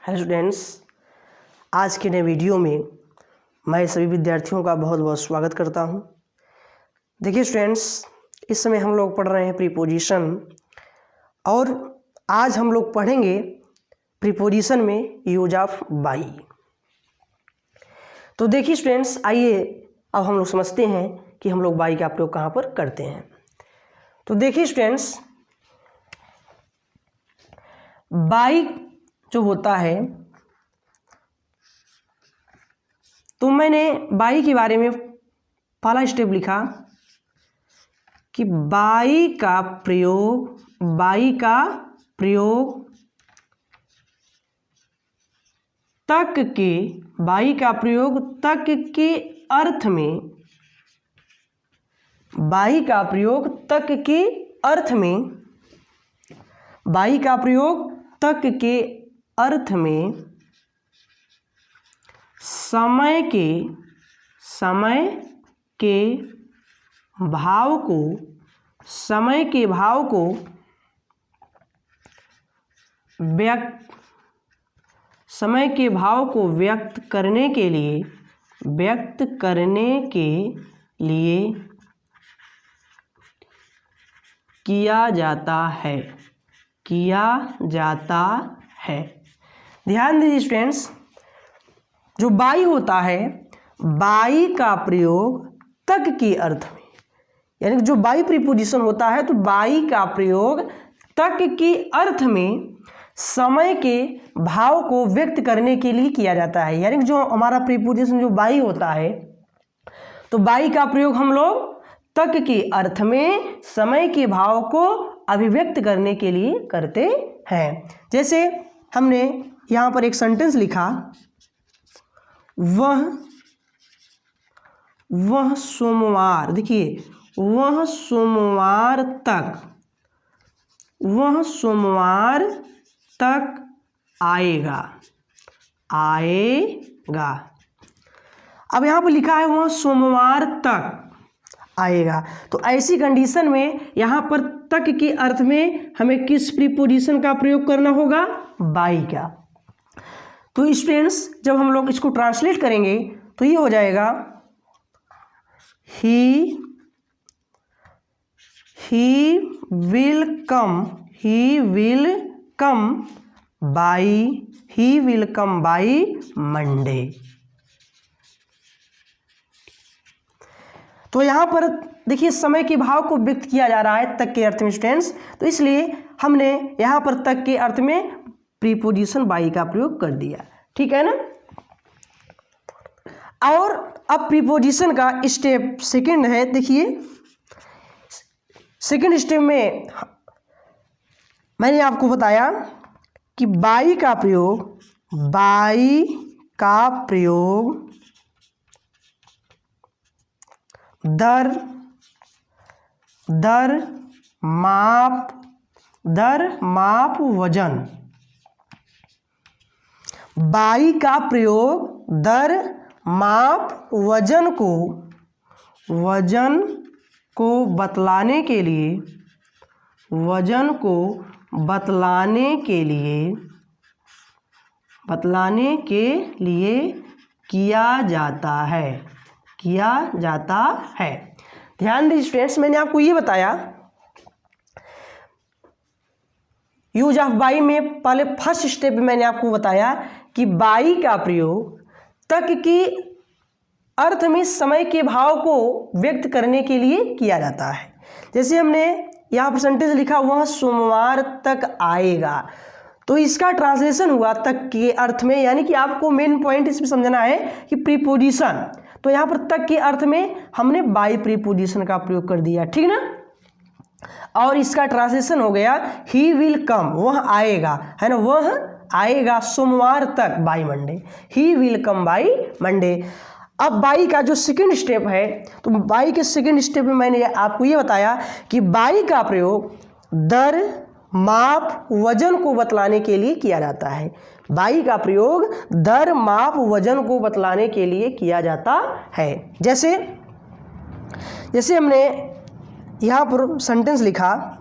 Hello students, आज के नए वीडियो में मैं सभी विद्यार्थियों का बहुत बहुत स्वागत करता हूं। देखिए स्टूडेंट्स, इस समय हम लोग पढ़ रहे हैं प्रीपोजिशन और आज हम लोग पढ़ेंगे प्रीपोजिशन में यूज ऑफ बाई। तो देखिए स्टूडेंट्स, आइए अब हम लोग समझते हैं कि हम लोग बाई का प्रयोग कहाँ पर करते हैं। तो देखिए स्टूडेंट्स, बाई जो होता है, तो मैंने बाई के बारे में पहला स्टेप लिखा कि बाई का प्रयोग तक के अर्थ में, बाई का प्रयोग तक के अर्थ में समय के भाव को व्यक्त करने के लिए किया जाता है। ध्यान दीजिए स्टूडेंट्स, जो बाई होता है, बाई का प्रयोग तक के अर्थ में, यानी जो बाई प्रीपोजिशन होता है तो बाई का प्रयोग तक के अर्थ में समय के भाव को व्यक्त करने के लिए किया जाता है। यानी जो हमारा प्रीपोजिशन जो बाई होता है, तो बाई का प्रयोग हम लोग तक के अर्थ में समय के भाव को अभिव्यक्त करने के लिए करते हैं। जैसे हमने यहाँ पर एक सेंटेंस लिखा, वह सोमवार, देखिए वह सोमवार तक आएगा। अब यहाँ पर लिखा है वह सोमवार तक आएगा, तो ऐसी कंडीशन में यहाँ पर तक के अर्थ में हमें किस प्रीपोजिशन का प्रयोग करना होगा? बाई का। तो स्टूडेंट्स, जब हम लोग इसको ट्रांसलेट करेंगे तो ये हो जाएगा he will come by Monday। तो यहाँ पर देखिए समय के भाव को व्यक्त किया जा रहा है तक के अर्थ में स्टूडेंट्स, तो इसलिए हमने यहाँ पर तक के अर्थ में प्रीपोजिशन बाई का प्रयोग कर दिया। ठीक है ना। और अब प्रीपोजिशन का स्टेप सेकंड है। देखिए सेकंड स्टेप में मैंने आपको बताया कि बाई का प्रयोग दर माप वजन, बाई का प्रयोग दर माप वजन को बतलाने के लिए किया जाता है। ध्यान दीजिए स्टूडेंट्स, मैंने आपको ये बताया यूज ऑफ बाई में पहले फर्स्ट स्टेप में मैंने आपको बताया कि बाई का प्रयोग तक के अर्थ में समय के भाव को व्यक्त करने के लिए किया जाता है। जैसे हमने यहाँ पर सेंटेंस लिखा, वह सोमवार तक आएगा, तो इसका ट्रांसलेशन हुआ तक के अर्थ में, यानी कि आपको मेन पॉइंट इसमें समझना है कि प्रीपोजिशन, तो यहाँ पर तक के अर्थ में हमने बाई प्रीपोजिशन का प्रयोग कर दिया। ठीक ना। और इसका ट्रांसलेशन हो गया ही विल कम, वह आएगा, है ना, वह आएगा सोमवार तक by Monday, he will come by Monday. अब बाई का जो सेकंड स्टेप है, तो बाई के सेकंड स्टेप में मैंने आपको ये बताया कि बाई का प्रयोग दर माप वजन को बतलाने के लिए किया जाता है। बाई का प्रयोग दर माप वजन को बतलाने के लिए किया जाता है। जैसे हमने यहाँ पर सेंटेंस लिखा,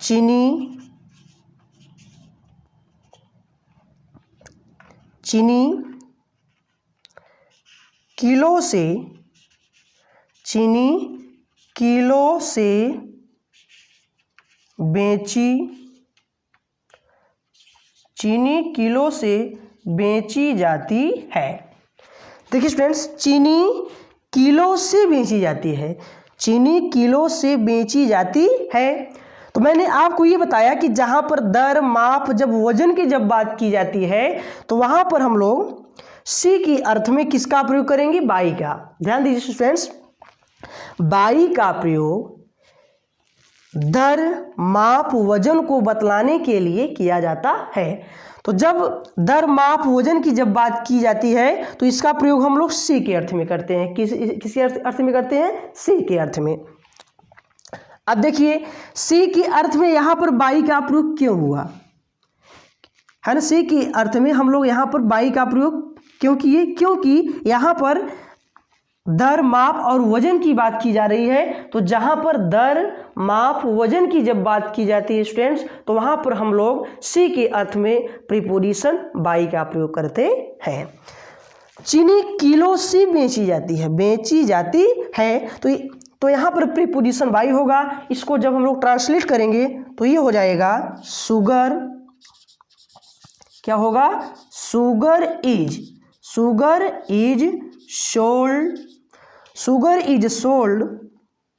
चीनी चीनी किलो से, चीनी किलो से बेची, चीनी किलो से बेची जाती है। देखिए स्टूडेंट्स, चीनी किलो से बेची जाती है, चीनी किलो से बेची जाती है। तो मैंने आपको ये बताया कि जहाँ पर दर, माप, जब वजन की जब बात की जाती है तो वहाँ पर हम लोग सी की अर्थ में किसका प्रयोग करेंगे? बाई का। ध्यान दीजिए स्टूडेंट्स, बाई का प्रयोग दर, माप, वजन को बतलाने के लिए किया जाता है। तो जब दर, माप, वजन की जब बात की जाती है तो इसका प्रयोग हम लोग सी के अर्थ में करते हैं। किसी अर्थ में करते हैं? सी के अर्थ में। अब देखिए सी के अर्थ में यहाँ पर बाई का प्रयोग क्यों हुआ है ना? सी के अर्थ में हम लोग यहाँ पर बाई का प्रयोग क्यों किए? क्योंकि यहाँ पर दर, माप और वजन की बात की जा रही है। तो जहाँ पर दर, माप, वजन की जब बात की जाती है स्टूडेंट्स, तो वहाँ पर हम लोग सी के अर्थ में प्रीपोजिशन बाई का प्रयोग करते हैं। चीनी किलो से बेची जाती है, बेची जाती है, तो यहाँ पर प्रीपोजिशन बाई होगा। इसको जब हम लोग ट्रांसलेट करेंगे तो ये हो जाएगा शुगर, क्या होगा? Sugar is sold, sugar is sold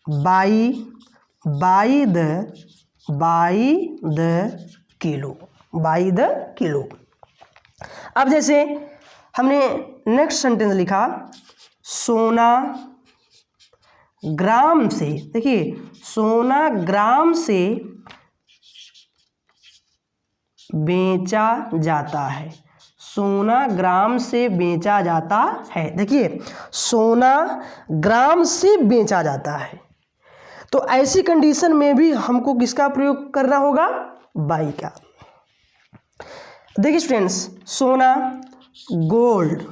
by the kilo. अब जैसे हमने नेक्स्ट सेंटेंस लिखा, सोना ग्राम से, देखिए सोना ग्राम से बेचा जाता है, सोना ग्राम से बेचा जाता है। देखिए सोना ग्राम से बेचा जाता है, तो ऐसी कंडीशन में भी हमको किसका प्रयोग करना होगा? बाई का। देखिए स्टूडेंट्स, सोना gold,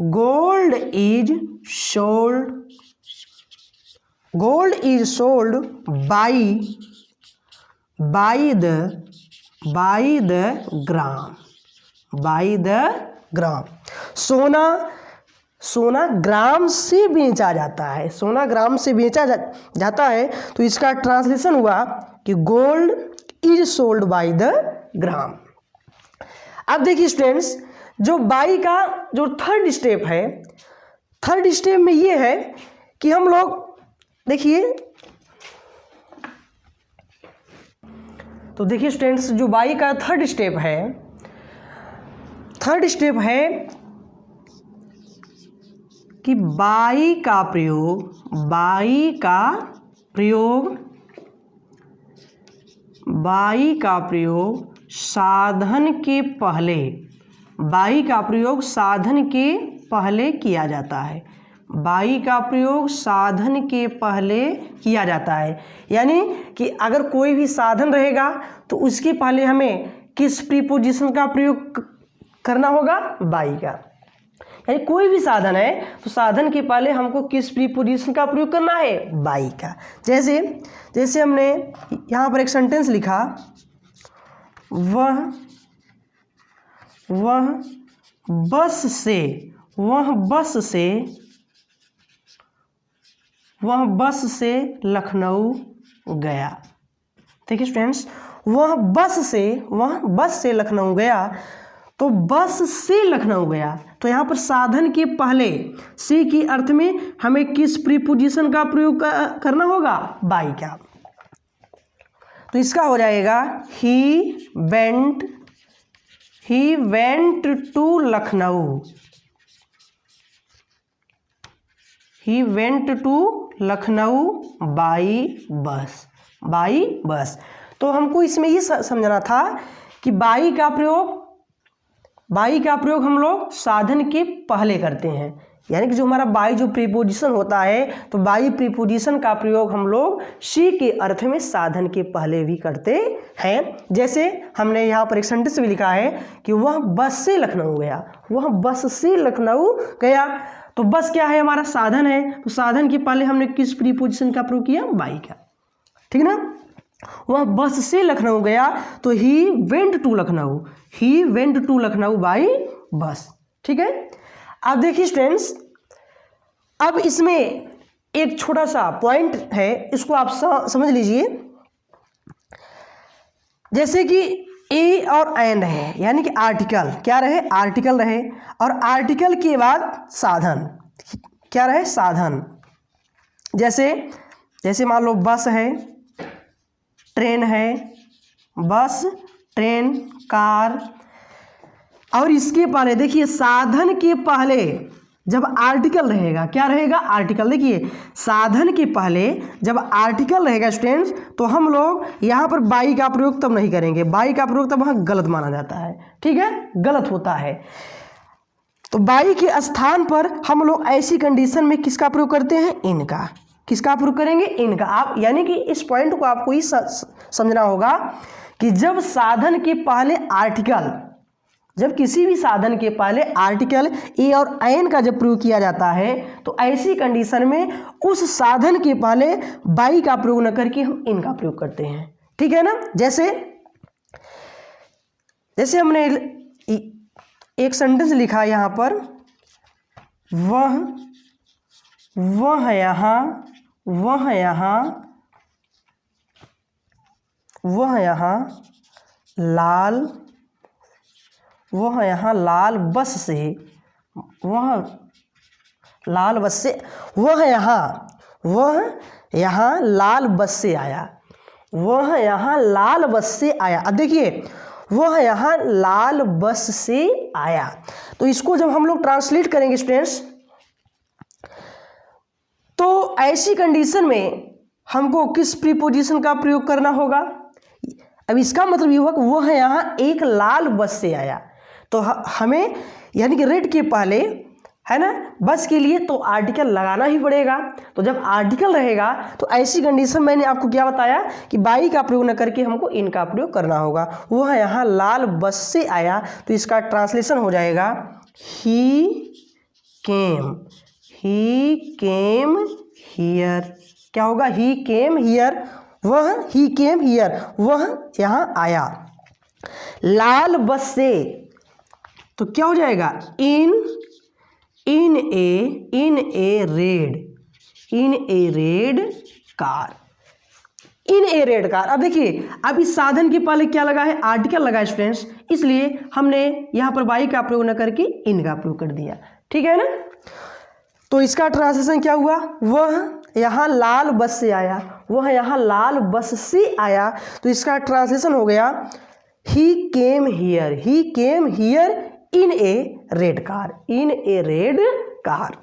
gold is sold by the gram. सोना ग्राम से बेचा जाता है, सोना ग्राम से बेचा जाता है, तो इसका ट्रांसलेशन हुआ कि gold is sold by the gram. अब देखिए स्टूडेंट्स, जो बाई का जो थर्ड स्टेप है, थर्ड स्टेप में ये है कि हम लोग देखिए, तो देखिए स्टूडेंट्स, जो बाई का थर्ड स्टेप है कि बाई का प्रयोग साधन के पहले, बाई का प्रयोग साधन के पहले किया जाता है, बाई का प्रयोग साधन के पहले किया जाता है। यानी कि अगर कोई भी साधन रहेगा तो उसके पहले हमें किस प्रीपोजिशन का प्रयोग करना होगा? बाई का। यानी कोई भी साधन है तो साधन के पहले हमको किस प्रीपोजिशन का प्रयोग करना है? बाई का। जैसे हमने यहाँ पर एक सेंटेंस लिखा, वह बस से लखनऊ गया। देखिए स्टूडेंट्स, वह बस से लखनऊ गया, तो बस से लखनऊ गया, तो यहाँ पर साधन के पहले सी की अर्थ में हमें किस प्रीपोजिशन का प्रयोग करना होगा? बाई का। तो इसका हो जाएगा he went to Lucknow, he went to Lucknow by bus. तो हमको इसमें ये समझना था कि बाई का प्रयोग हम लोग साधन के पहले करते हैं। यानी कि जो हमारा बाई जो प्रीपोजिशन होता है, तो बाई प्रीपोजिशन का प्रयोग हम लोग सी के अर्थ में साधन के पहले भी करते हैं। जैसे हमने यहाँ पर एक सेंटेंस भी लिखा है कि वह बस से लखनऊ गया, तो बस क्या है? हमारा साधन है, तो साधन के पहले हमने किस प्रीपोजिशन का प्रयोग किया? बाई का। ठीक ना? वह बस से लखनऊ गया, तो he went to Lucknow, he went to Lucknow by bus. ठीक है। अब देखिए स्टूडेंट्स, अब इसमें एक छोटा सा पॉइंट है, इसको आप समझ लीजिए। जैसे कि ए और एंड है, यानी कि आर्टिकल क्या रहे, आर्टिकल रहे, और आर्टिकल के बाद साधन क्या रहे, साधन। जैसे मान लो बस है, ट्रेन है, बस, ट्रेन, कार, और इसके पहले देखिए साधन के पहले जब आर्टिकल रहेगा, क्या रहेगा, आर्टिकल। देखिए साधन के पहले जब आर्टिकल रहेगा स्टूडेंट्स, तो हम लोग यहाँ पर बाई का प्रयोग तब नहीं करेंगे, बाई का प्रयोग तब वहाँ गलत माना जाता है। ठीक है, गलत होता है। तो बाई के स्थान पर हम लोग ऐसी कंडीशन में किसका प्रयोग करते हैं, इनका। किसका प्रयोग करेंगे, इनका। आप यानी कि इस पॉइंट को आपको ही समझना होगा कि जब साधन के पहले आर्टिकल, जब किसी भी साधन के पहले आर्टिकल ए और एन का जब प्रयोग किया जाता है, तो ऐसी कंडीशन में उस साधन के पहले बाई का प्रयोग न करके हम इनका प्रयोग करते हैं। ठीक है ना। जैसे हमने एक सेंटेंस लिखा यहाँ पर, वह यहाँ लाल बस से, वह यहाँ लाल बस से आया, वह यहाँ लाल बस से आया। अब देखिए वह यहाँ लाल बस से आया, तो इसको जब हम लोग ट्रांसलेट करेंगे स्टूडेंट्स, तो ऐसी कंडीशन में हमको किस प्रीपोजिशन का प्रयोग करना होगा। अब इसका मतलब ये हुआ कि वह यहाँ एक लाल बस से आया, तो हमें यानी कि रेड के पहले है ना बस के लिए तो आर्टिकल लगाना ही पड़ेगा। तो जब आर्टिकल रहेगा तो ऐसी कंडीशन मैंने आपको क्या बताया कि बाई का प्रयोग न करके हमको इनका प्रयोग करना होगा। वह यहाँ लाल बस से आया, तो इसका ट्रांसलेशन हो जाएगा ही केम हियर। क्या होगा, ही came here, he came here, वह यहाँ आया। लाल बस से तो क्या हो जाएगा, इन ए रेड कार, अब देखिए अब इस साधन के पहले क्या लगा है, आर्टिकल लगा है स्टूडेंट्स, इसलिए हमने यहाँ पर बाई का प्रयोग न करके इनका प्रयोग कर दिया। ठीक है ना। तो इसका ट्रांसलेशन क्या हुआ, वह यहाँ लाल बस से आया, वह यहाँ लाल बस से आया, तो इसका ट्रांसलेशन हो गया he came here in a red car.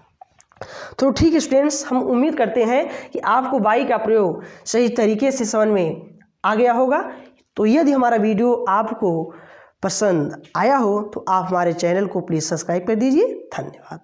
तो ठीक है स्टूडेंट्स, हम उम्मीद करते हैं कि आपको बाई का प्रयोग सही तरीके से समझ में आ गया होगा। तो यदि हमारा वीडियो आपको पसंद आया हो तो आप हमारे चैनल को प्लीज़ सब्सक्राइब कर दीजिए। धन्यवाद।